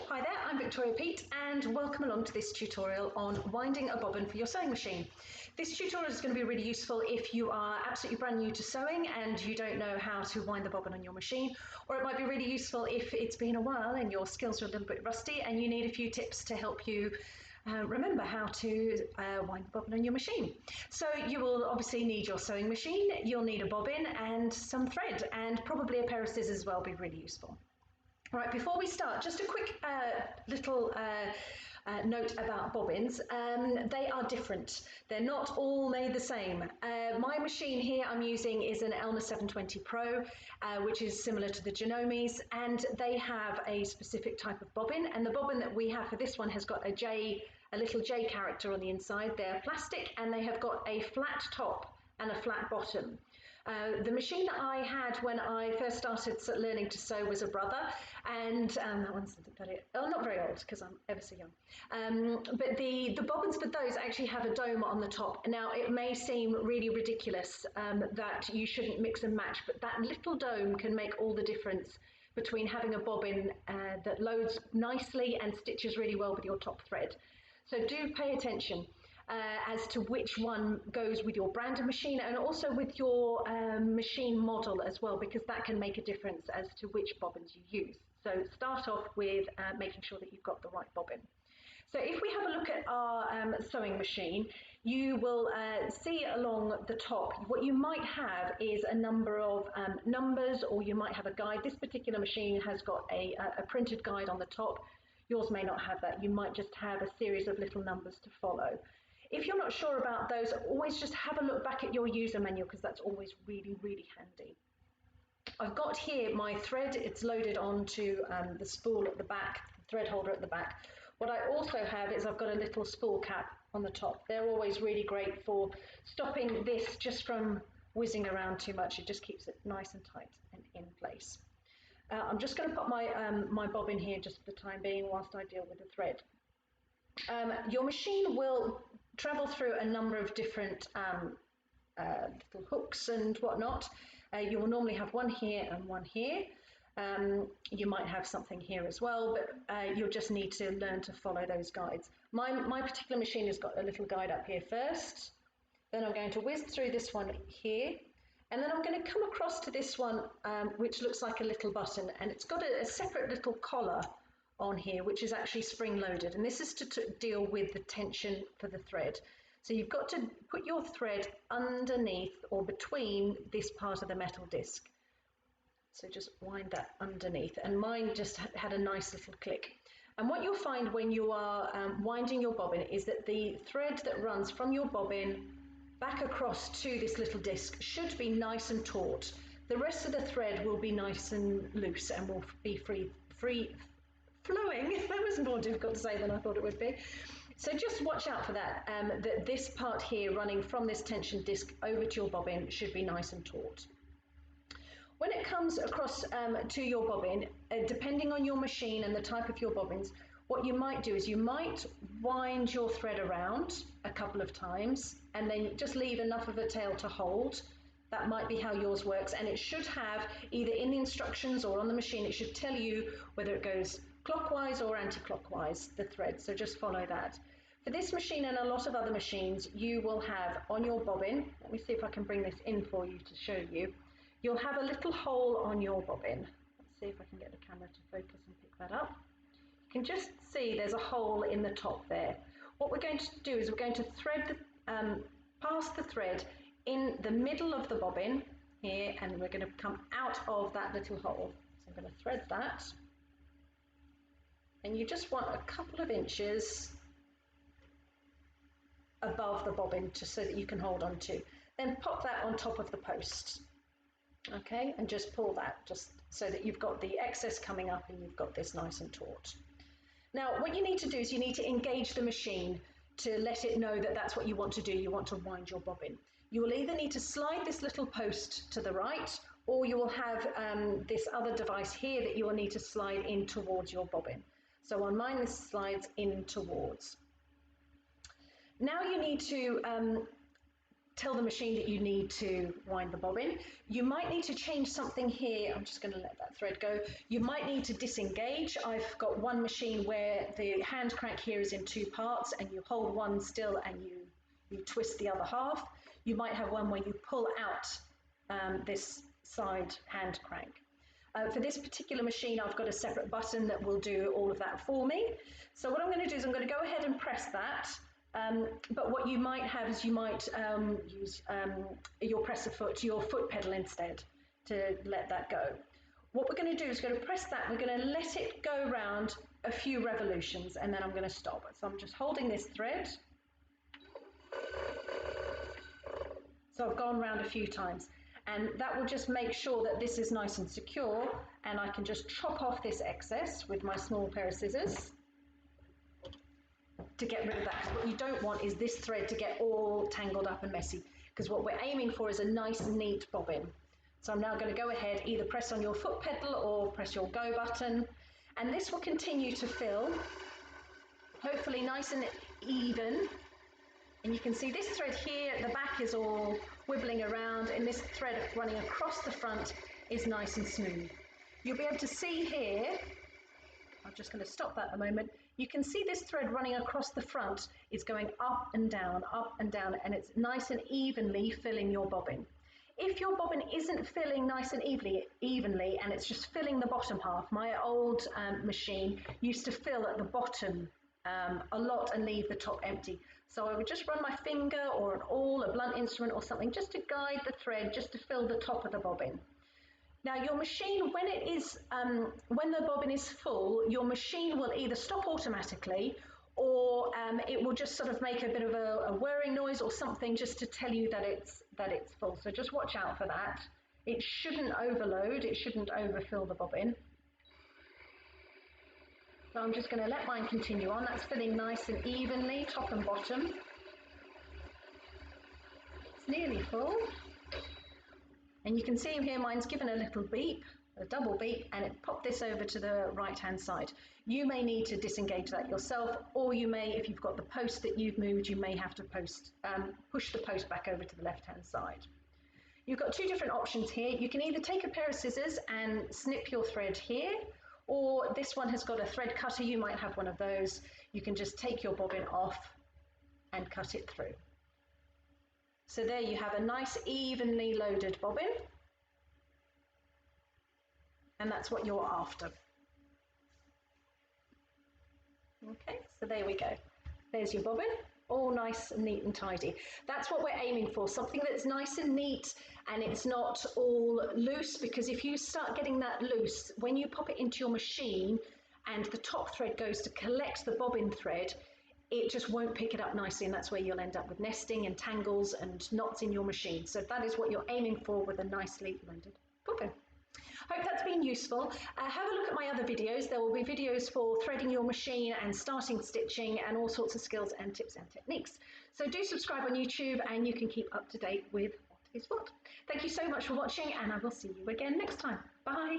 Hi there, I'm Victoria Peat and welcome along to this tutorial on winding a bobbin for your sewing machine. This tutorial is going to be really useful if you are absolutely brand new to sewing and you don't know how to wind the bobbin on your machine, or it might be really useful if it's been a while and your skills are a little bit rusty and you need a few tips to help you remember how to wind the bobbin on your machine. So you will obviously need your sewing machine, you'll need a bobbin and some thread, and probably a pair of scissors as well will be really useful. Right, before we start, just a quick little note about bobbins. They are different. They're not all made the same. My machine here I'm using is an Elmer 720 Pro, which is similar to the Genome's, and they have a specific type of bobbin. And the bobbin that we have for this one has got a little J character on the inside. They're plastic and they have got a flat top and a flat bottom. The machine that I had when I first started learning to sew was a Brother, and that one's not very old because I'm ever so young. But the bobbins for those actually have a dome on the top. Now it may seem really ridiculous that you shouldn't mix and match, but that little dome can make all the difference between having a bobbin that loads nicely and stitches really well with your top thread. So do pay attention as to which one goes with your brand of machine and also with your machine model as well, because that can make a difference as to which bobbins you use. So start off with making sure that you've got the right bobbin. So if we have a look at our sewing machine, you will see along the top what you might have is a number of numbers, or you might have a guide. This particular machine has got a printed guide on the top. Yours may not have that. You might just have a series of little numbers to follow. If you're not sure about those, always just have a look back at your user manual, because that's always really, really handy. I've got here my thread. It's loaded onto the spool at the back, the thread holder at the back. What I also have is I've got a little spool cap on the top. They're always really great for stopping this just from whizzing around too much. It just keeps it nice and tight and in place. I'm just going to put my bobbin here just for the time being whilst I deal with the thread. Your machine will travel through a number of different little hooks and whatnot. You will normally have one here and one here. You might have something here as well, but you'll just need to learn to follow those guides. My particular machine has got a little guide up here first. Then I'm going to whiz through this one here. And then I'm going to come across to this one, which looks like a little button, and it's got a separate little collar on here, which is actually spring-loaded, and this is to deal with the tension for the thread. So you've got to put your thread underneath or between this part of the metal disc. So just wind that underneath, and mine just had a nice little click. And what you'll find when you are winding your bobbin is that the thread that runs from your bobbin back across to this little disc should be nice and taut. The rest of the thread will be nice and loose and will be free flowing. That was more difficult to say than I thought it would be. So just watch out for that, that this part here running from this tension disc over to your bobbin should be nice and taut. When it comes across to your bobbin, depending on your machine and the type of your bobbins, what you might do is you might wind your thread around a couple of times and then just leave enough of a tail to hold. That might be how yours works, and it should have, either in the instructions or on the machine, it should tell you whether it goes clockwise or anti-clockwise, the thread, so just follow that. For this machine and a lot of other machines, you will have on your bobbin, let me see if I can bring this in for you to show you, you'll have a little hole on your bobbin. Let's see if I can get the camera to focus and pick that up. You can just see there's a hole in the top there. What we're going to do is we're going to thread pass the thread in the middle of the bobbin here, and we're going to come out of that little hole. So I'm going to thread that, and you just want a couple of inches above the bobbin just so that you can hold on to. Then pop that on top of the post, okay, and just pull that just so that you've got the excess coming up and you've got this nice and taut. Now what you need to do is you need to engage the machine to let it know that that's what you want to do. You want to wind your bobbin. You will either need to slide this little post to the right, or you will have this other device here that you will need to slide in towards your bobbin. So on mine, this slides in towards. Now you need to tell the machine that you need to wind the bobbin. You might need to change something here. I'm just going to let that thread go. You might need to disengage. I've got one machine where the hand crank here is in two parts, and you hold one still and you twist the other half. You might have one where you pull out this side hand crank. For this particular machine, I've got a separate button that will do all of that for me. So what I'm going to do is I'm going to go ahead and press that. But what you might have is you might use your foot pedal instead to let that go. What we're going to do is going to press that. We're going to let it go around a few revolutions, and then I'm going to stop. So I'm just holding this thread. So I've gone round a few times, and that will just make sure that this is nice and secure, and I can just chop off this excess with my small pair of scissors to get rid of that, because what you don't want is this thread to get all tangled up and messy, because what we're aiming for is a nice neat bobbin. So I'm now going to go ahead, either press on your foot pedal or press your go button, and this will continue to fill, hopefully nice and even. And you can see this thread here at the back is all wibbling around, and this thread running across the front is nice and smooth. You'll be able to see here, I'm just going to stop that a moment. You can see this thread running across the front is going up and down, and it's nice and evenly filling your bobbin. If your bobbin isn't filling nice and evenly and it's just filling the bottom half, my old machine used to fill at the bottom a lot and leave the top empty. So I would just run my finger or an awl, a blunt instrument or something, just to guide the thread, just to fill the top of the bobbin. Now your machine, when the bobbin is full, your machine will either stop automatically, or it will just sort of make a bit of a whirring noise or something, just to tell you that it's full. So just watch out for that. It shouldn't overload, it shouldn't overfill the bobbin. So I'm just going to let mine continue on. That's filling nice and evenly, top and bottom. It's nearly full. And you can see here mine's given a little beep, a double beep, and it popped this over to the right-hand side. You may need to disengage that yourself, or you may, if you've got the post that you've moved, you may have to push the post back over to the left-hand side. You've got two different options here. You can either take a pair of scissors and snip your thread here, or this one has got a thread cutter. You might have one of those. You can just take your bobbin off and cut it through. So there you have a nice evenly loaded bobbin, and that's what you're after. Okay, so there we go. There's your bobbin, all nice and neat and tidy. That's what we're aiming for, something that's nice and neat and it's not all loose, because if you start getting that loose, when you pop it into your machine and the top thread goes to collect the bobbin thread, it just won't pick it up nicely, and that's where you'll end up with nesting and tangles and knots in your machine. So that is what you're aiming for with a nicely loaded bobbin. Hope that's been useful. Have a look at my other videos. There will be videos for threading your machine and starting stitching and all sorts of skills and tips and techniques. So do subscribe on YouTube and you can keep up to date with what is what. Thank you so much for watching, and I will see you again next time. Bye.